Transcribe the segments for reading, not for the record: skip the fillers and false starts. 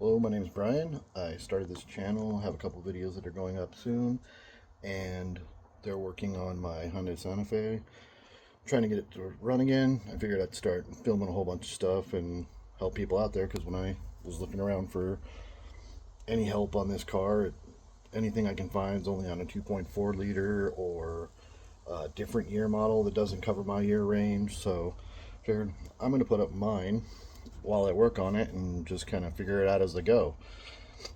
Hello, my name is Brian. I started this channel, have a couple videos that are going up soon, and they're working on my Hyundai Santa Fe. I'm trying to get it to run again. I figured I'd start filming a whole bunch of stuff and help people out there, because when I was looking around for any help on this car, anything I can find is only on a 2.4 liter or a different year model that doesn't cover my year range. So I figured I'm going to put up mine while I work on it and just kind of figure it out as I go.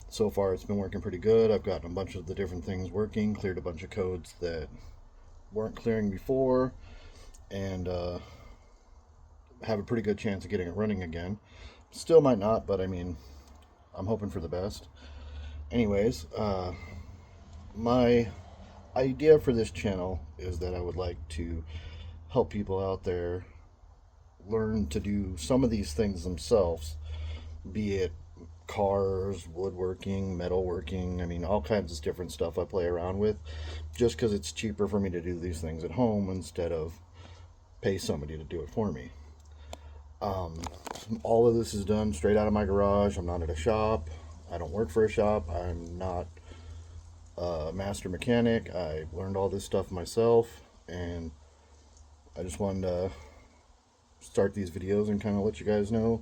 So far it's been working pretty good. I've gotten a bunch of the different things working, cleared a bunch of codes that weren't clearing before, and have a pretty good chance of getting it running again. Still might not, but I mean, I'm hoping for the best. Anyways, my idea for this channel is that I would like to help people out there learn to do some of these things themselves, be it cars, woodworking, metalworking, I mean, all kinds of different stuff I play around with, just because it's cheaper for me to do these things at home instead of pay somebody to do it for me. All of this is done straight out of my garage. I'm not at a shop. I don't work for a shop. I'm not a master mechanic. I learned all this stuff myself, and I just wanted to start these videos and kind of let you guys know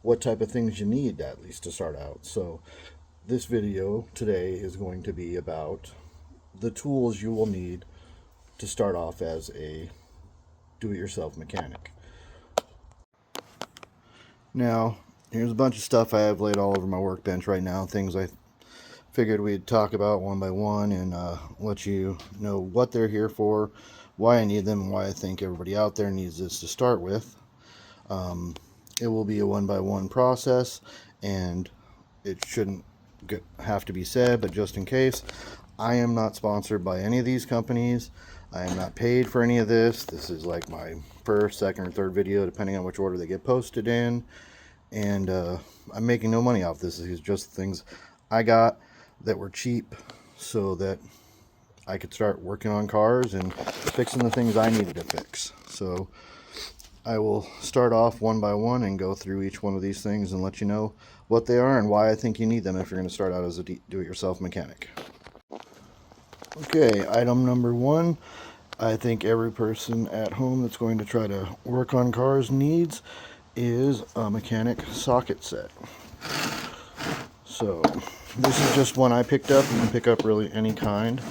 what type of things you need, at least to start out. So this video today is going to be about the tools you will need to start off as a do-it-yourself mechanic. Now, here's a bunch of stuff I have laid all over my workbench right now, things I figured we'd talk about one by one and let you know what they're here for, why I need them, and why I think everybody out there needs this to start with. It will be a one-by-one process, and it shouldn't have to be said, but just in case, I am not sponsored by any of these companies. I am not paid for any of this. This is like my first, second, or third video, depending on which order they get posted in, and I'm making no money off this. These are just things I got that were cheap so that I could start working on cars and fixing the things I needed to fix. So I will start off one by one and go through each one of these things and let you know what they are and why I think you need them if you're going to start out as a do-it-yourself mechanic. Okay, item number one, I think every person at home that's going to try to work on cars needs, is a mechanic socket set. So this is just one I picked up. You can pick up really any kind,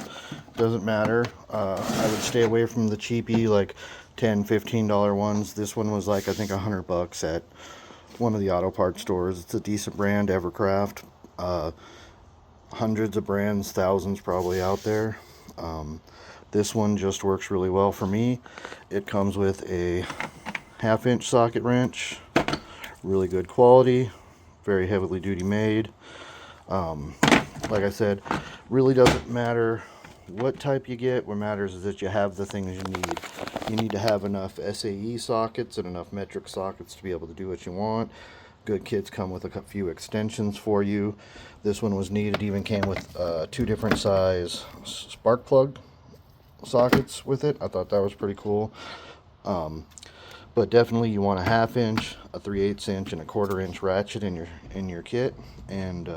doesn't matter. I would stay away from the cheapy like $10-15 ones. This one was like I think $100 at one of the auto parts stores. It's a decent brand, Evercraft. Hundreds of brands, thousands probably out there. This one just works really well for me. It comes with a 1/2-inch socket wrench, really good quality, very heavily duty made. Like I said, really doesn't matter what type you get. What matters is that you have the things you need. You need to have enough SAE sockets and enough metric sockets to be able to do what you want. Good kits come with a few extensions for you. This one was neat. It even came with 2 different size spark plug sockets with it. I thought that was pretty cool. But definitely you want a 1/2-inch, a 3/8 inch, and a 1/4 inch ratchet in your kit, and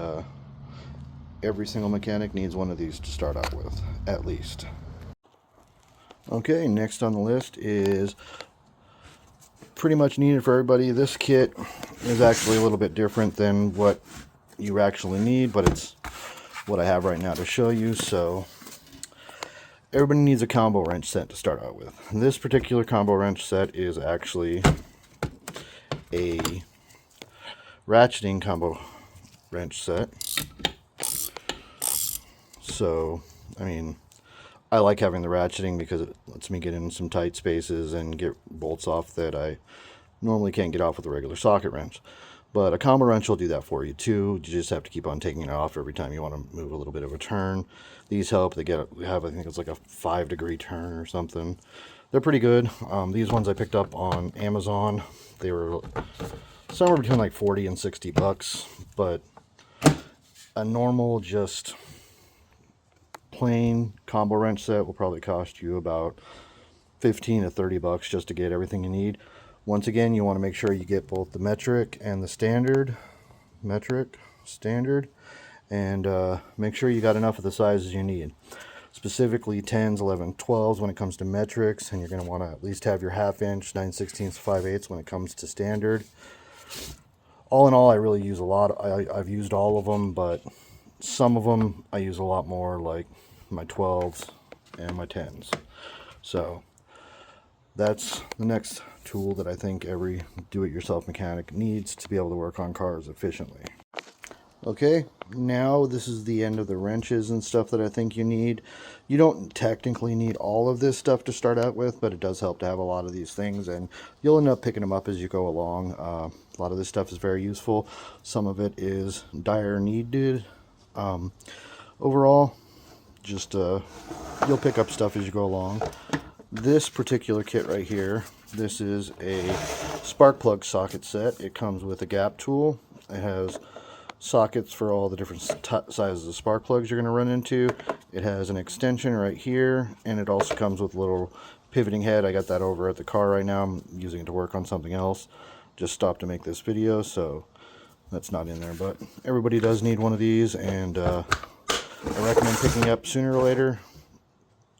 every single mechanic needs one of these to start out with, at least. Okay, next on the list is pretty much needed for everybody. This kit is actually a little bit different than what you actually need, but it's what I have right now to show you. So everybody needs a combo wrench set to start out with. This particular combo wrench set is actually a ratcheting combo wrench set. So, I mean, I like having the ratcheting because it lets me get in some tight spaces and get bolts off that I normally can't get off with a regular socket wrench. But a combo wrench will do that for you too. You just have to keep on taking it off every time you want to move a little bit of a turn. These help. They have, I think it's like a 5-degree turn or something. They're pretty good. These ones I picked up on Amazon. They were somewhere between like 40 and 60 bucks, but a normal just plain combo wrench set will probably cost you about 15 to 30 bucks just to get everything you need. Once again, you want to make sure you get both the metric and the standard metric standard, and make sure you got enough of the sizes you need. Specifically 10s, 11, 12s when it comes to metrics, and you're going to want to at least have your 1/2 inch, 9/16, 5/8 when it comes to standard. All in all, I really use a lot. I've used all of them, but some of them I use a lot more, like my 12s and my 10s. So that's the next tool that I think every do-it-yourself mechanic needs to be able to work on cars efficiently. Okay, now this is the end of the wrenches and stuff that I think you need. You don't technically need all of this stuff to start out with, but it does help to have a lot of these things, and you'll end up picking them up as you go along. A lot of this stuff is very useful. Some of it is dire needed. Overall, just you'll pick up stuff as you go along. This particular kit right here, this is a spark plug socket set. It comes with a gap tool. It has sockets for all the different sizes of spark plugs you're going to run into. It has an extension right here, and it also comes with a little pivoting head. I got that over at the car right now. I'm using it to work on something else. Just stopped to make this video, so that's not in there, but everybody does need one of these, and I recommend picking up sooner or later,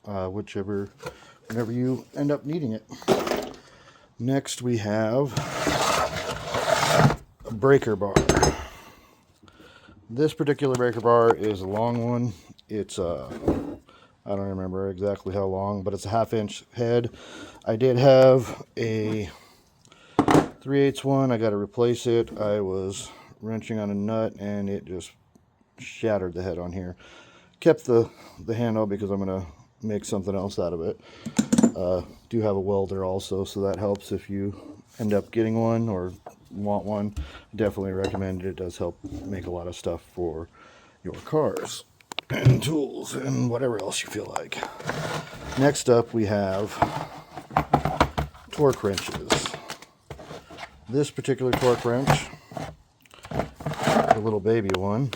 whenever you end up needing it. Next we have a breaker bar. This particular breaker bar is a long one. It's I don't remember exactly how long, but it's a 1/2 inch head. I did have a 3/8 one. I got to replace it. I was wrenching on a nut and it just shattered the head on here. Kept the handle because I'm going to make something else out of it. Do have a welder also, so that helps if you end up getting one or want one. Definitely recommend it. It does help make a lot of stuff for your cars and tools and whatever else you feel like. Next up we have torque wrenches. This particular torque wrench, the little baby one,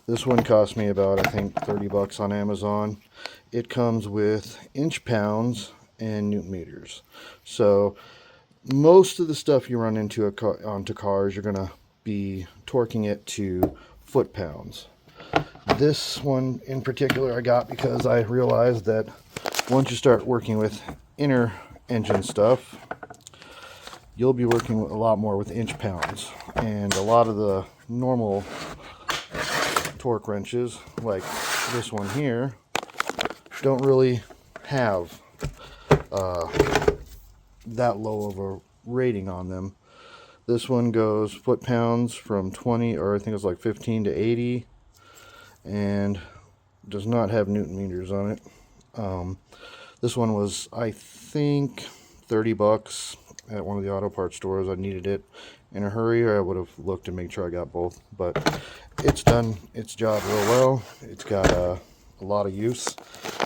this one cost me about, I think, 30 bucks on Amazon. It comes with inch pounds and newton meters. So most of the stuff you run into onto cars, you're going to be torquing it to foot pounds. This one in particular I got because I realized that once you start working with inner engine stuff, you'll be working a lot more with inch pounds. And a lot of the normal torque wrenches, like this one here, don't really have that low of a rating on them. This one goes foot pounds from 20, or I think it's like 15 to 80, and does not have newton meters on it. This one was, I think, 30 bucks at one of the auto parts stores. I needed it in a hurry, or I would have looked and made sure I got both, but it's done its job real well. It's got a lot of use.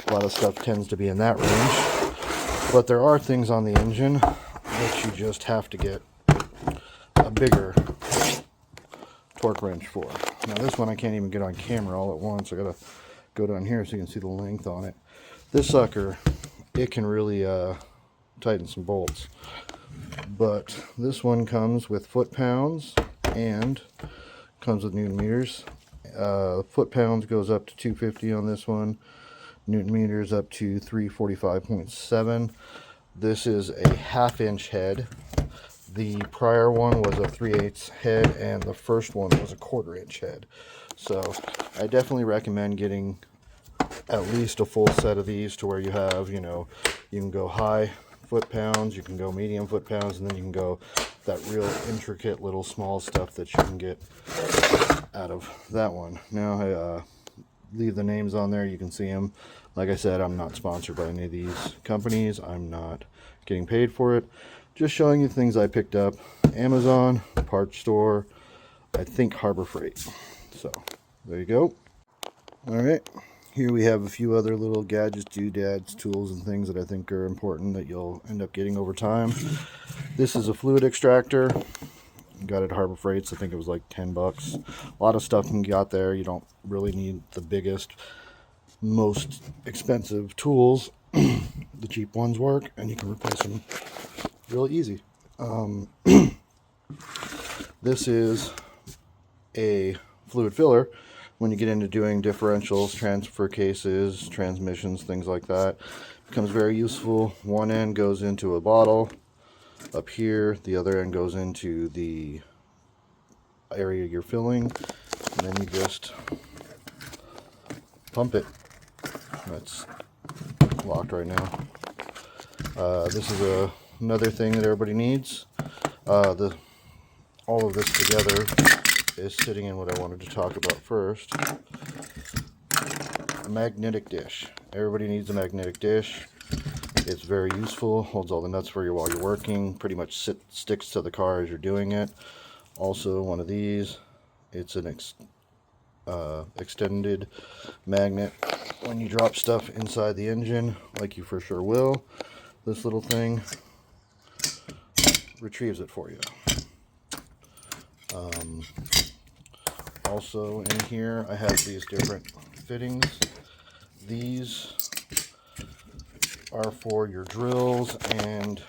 A lot of stuff tends to be in that range, but there are things on the engine that you just have to get a bigger torque wrench for. Now this one I can't even get on camera all at once. I gotta go down here so you can see the length on it. This sucker, it can really tighten some bolts, but this one comes with foot pounds and comes with newton meters. Foot pounds goes up to 250 on this one. Newton meters up to 345.7. This is a 1/2 inch head. The prior one was a 3/8 head, and the first one was a 1/4 inch head. So I definitely recommend getting at least a full set of these to where you have, you can go high foot pounds, you can go medium foot pounds, and then you can go that real intricate little small stuff that you can get out of that one. Now I leave the names on there, you can see them. Like I said, I'm not sponsored by any of these companies. I'm not getting paid for it. Just showing you things I picked up. Amazon, parts store, I think Harbor Freight. So there you go. Alright, here we have a few other little gadgets, doodads, tools, and things that I think are important that you'll end up getting over time. This is a fluid extractor. Got it at Harbor Freight, so I think it was like 10 bucks. A lot of stuff you got there. You don't really need the biggest, most expensive tools. The cheap ones work, and you can replace them real easy. This is a fluid filler when you get into doing differentials, transfer cases, transmissions, things like that. It becomes very useful. One end goes into a bottle up here, the other end goes into the area you're filling, and then you just pump it. That's locked right now. This is another thing that everybody needs. All of this together is sitting in what I wanted to talk about first. A magnetic dish. Everybody needs a magnetic dish. It's very useful, holds all the nuts for you while you're working, pretty much sticks to the car as you're doing it. Also, one of these, it's an extended magnet. When you drop stuff inside the engine, like you for sure will, this little thing retrieves it for you. Also in here I have these different fittings. These are for your drills and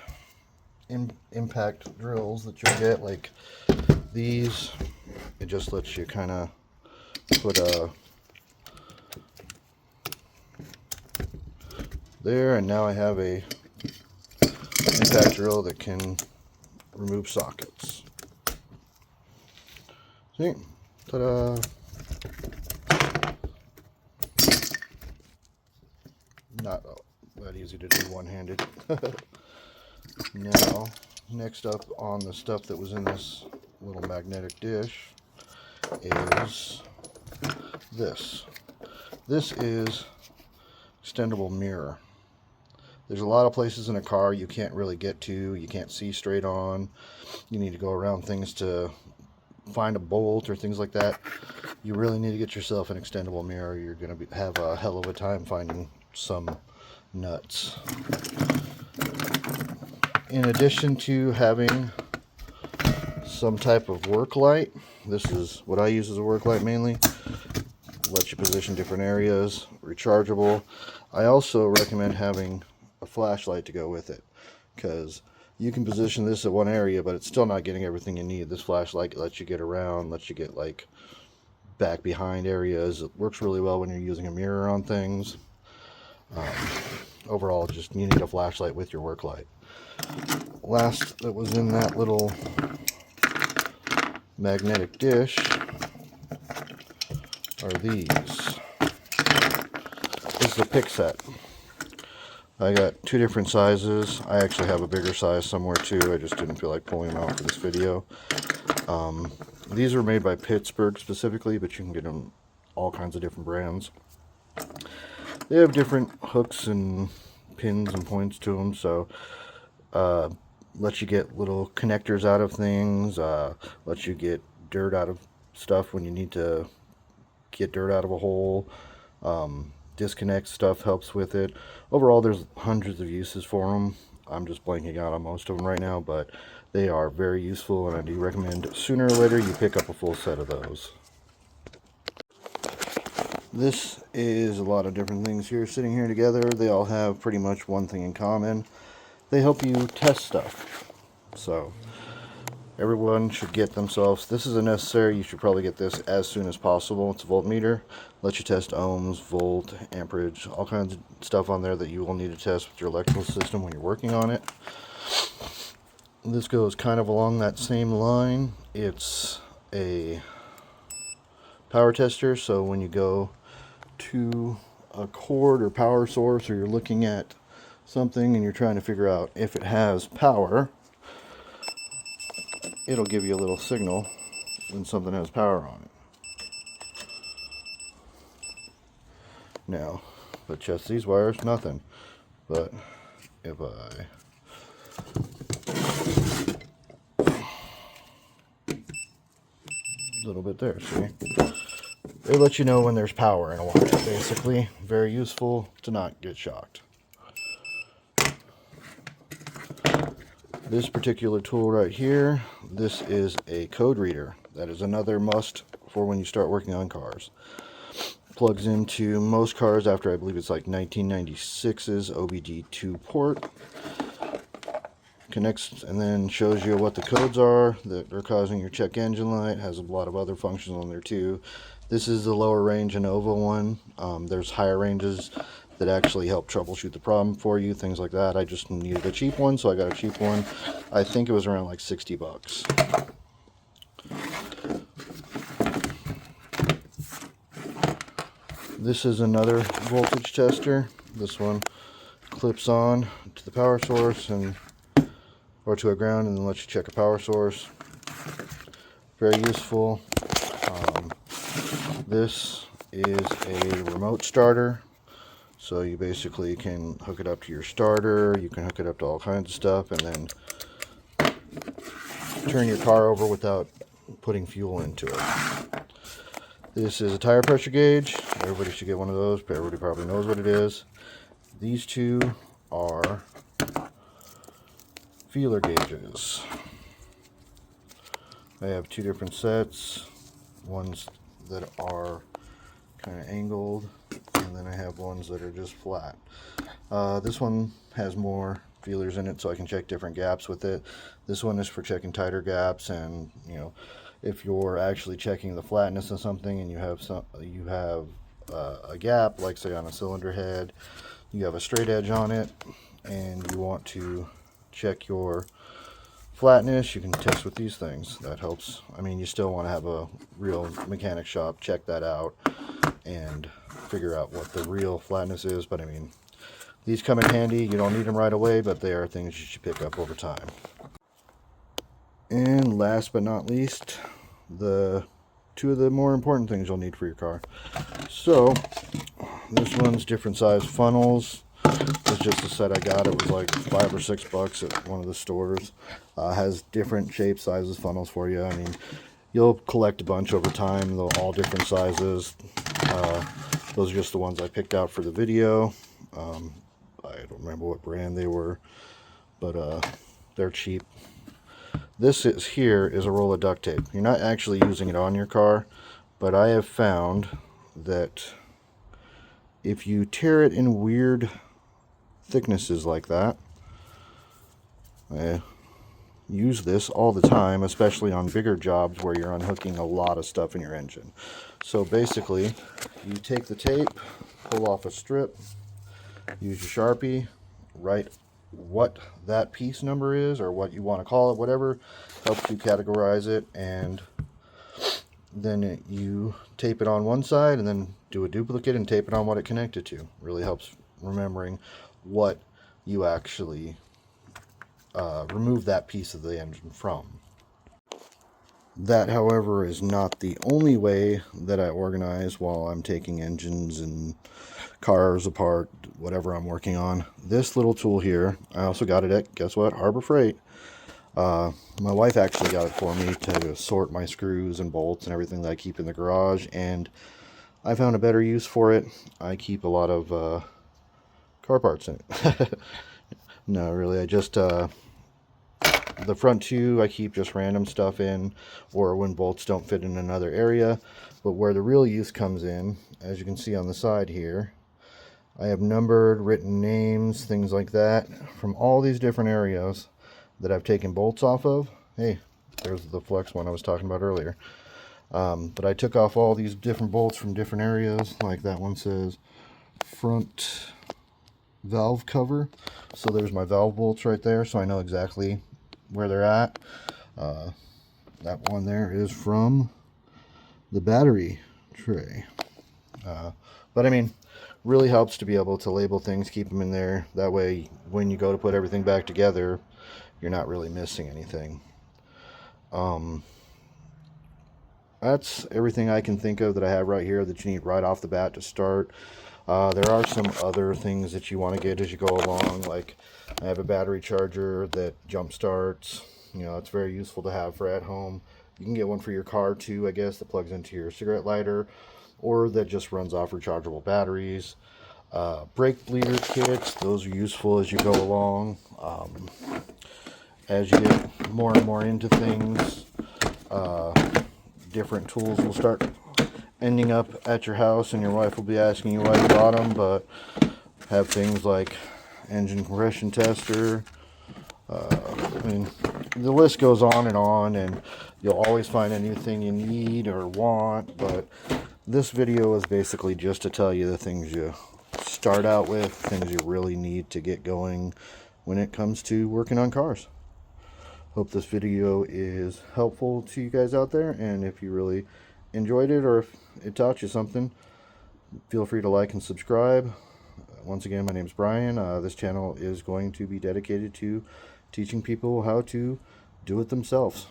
impact drills that you'll get, like these. It just lets you kind of put a there, and now I have a impact drill that can remove sockets. See? Ta-da! Not that easy to do one-handed. Now, next up on the stuff that was in this little magnetic dish is this. This is extendable mirror. There's a lot of places in a car you can't really get to. You can't see straight on. You need to go around things to find a bolt or things like that. You really need to get yourself an extendable mirror. You're going to have a hell of a time finding some nuts. In addition to having some type of work light, this is what I use as a work light mainly. Lets you position different areas, rechargeable. I also recommend having a flashlight to go with it, because you can position this at one area, but it's still not getting everything you need. This flashlight lets you get around, lets you get like back behind areas. It works really well when you're using a mirror on things. Overall, just you need a flashlight with your work light. Last that was in that little magnetic dish are these. This is a pick set. I got two different sizes. I actually have a bigger size somewhere too. I just didn't feel like pulling them out for this video. These are made by Pittsburgh specifically, but you can get them all kinds of different brands. They have different hooks and pins and points to them, so lets you get little connectors out of things, lets you get dirt out of stuff when you need to get dirt out of a hole. Disconnect stuff helps with it. Overall, there's hundreds of uses for them. I'm just blanking out on most of them right now, but they are very useful, and I do recommend sooner or later you pick up a full set of those. This is a lot of different things here sitting here together. They all have pretty much one thing in common. They help you test stuff. So everyone should get themselves, this is a necessary, you should probably get this as soon as possible. It's a voltmeter. Lets you test ohms, volt, amperage, all kinds of stuff on there that you will need to test with your electrical system when you're working on it. This goes kind of along that same line. It's a power tester, so when you go to a cord or power source, or you're looking at something and you're trying to figure out if it has power, it'll give you a little signal when something has power on it. Now, but just these wires, nothing. But if I a little bit there, see? They let you know when there's power in a wire, basically. Very useful to not get shocked. This particular tool right here, this is a code reader. That is another must for when you start working on cars. Plugs into most cars after, I believe it's like 1996's OBD2 port. connects and then shows you what the codes are that are causing your check engine light. Has a lot of other functions on there too. This is the lower range ANOVA one. There's higher ranges that actually help troubleshoot the problem for you, things like that. I just needed a cheap one, so I got a cheap one. I think it was around like 60 bucks. This is another voltage tester. This one clips on to the power source or to a ground, and then lets you check a power source. Very useful. This is a remote starter, so you basically can hook it up to your starter. You can hook it up to all kinds of stuff, and then turn your car over without putting fuel into it. This is a tire pressure gauge. Everybody should get one of those, but everybody probably knows what it is. These two are feeler gauges. I have two different sets. Ones that are kind of angled, and then I have ones that are just flat. This one has more feelers in it, so I can check different gaps with it. This one is for checking tighter gaps, and if you're actually checking the flatness of something and you have a gap, like say on a cylinder head, you have a straight edge on it, and you want to check your flatness, you can test with these things. That helps. I mean, you still want to have a real mechanic shop check that out and figure out what the real flatness is, but I mean, these come in handy. You don't need them right away, but they are things you should pick up over time. And last but not least, the two of the more important things you'll need for your car. So this one's different size funnels. It's just a set I got. It was like $5 or $6 at one of the stores. Has different shapes, sizes, funnels for you. I mean, you'll collect a bunch over time. They're all different sizes. Those are just the ones I picked out for the video. I don't remember what brand they were, but they're cheap. This here is a roll of duct tape. You're not actually using it on your car, but I have found that if you tear it in weird thicknesses like that, I use this all the time, especially on bigger jobs where you're unhooking a lot of stuff in your engine. So basically, you take the tape, pull off a strip, use your Sharpie, write what that piece number is, or what you want to call it, whatever helps you categorize it, and then you tape it on one side and then do a duplicate and tape it on what it connected to. Really helps remembering what you actually remove that piece of the engine from. That, however, is not the only way that I organize while I'm taking engines and cars apart, whatever I'm working on. This little tool here, I also got it at, guess what, Harbor Freight. My wife actually got it for me to sort my screws and bolts and everything that I keep in the garage, and I found a better use for it. I keep a lot of car parts in it. No, really, I just the front two I keep just random stuff in, or when bolts don't fit in another area. But where the real use comes in, as you can see on the side here, I have numbered, written names, things like that, from all these different areas that I've taken bolts off of. Hey, there's the flex one I was talking about earlier. But I took off all these different bolts from different areas, like that one says front valve cover. So there's my valve bolts right there, so I know exactly where they're at. That one there is from the battery tray. But I mean, really helps to be able to label things, keep them in there. That way, when you go to put everything back together, you're not really missing anything. That's everything I can think of that I have right here that you need right off the bat to start. There are some other things that you want to get as you go along, like I have a battery charger that jump starts. It's very useful to have for at home. You can get one for your car too, I guess, that plugs into your cigarette lighter, or that just runs off rechargeable batteries. Brake bleeder kits, those are useful as you go along. As you get more and more into things, different tools will start ending up at your house, and your wife will be asking you why you bought them, but have things like engine compression tester, I mean, the list goes on, and you'll always find a new thing you need or want, but this video is basically just to tell you the things you start out with, things you really need to get going when it comes to working on cars. Hope this video is helpful to you guys out there, and if you really enjoyed it or if it taught you something, feel free to like and subscribe. Once again, my name is Brian. This channel is going to be dedicated to teaching people how to do it themselves.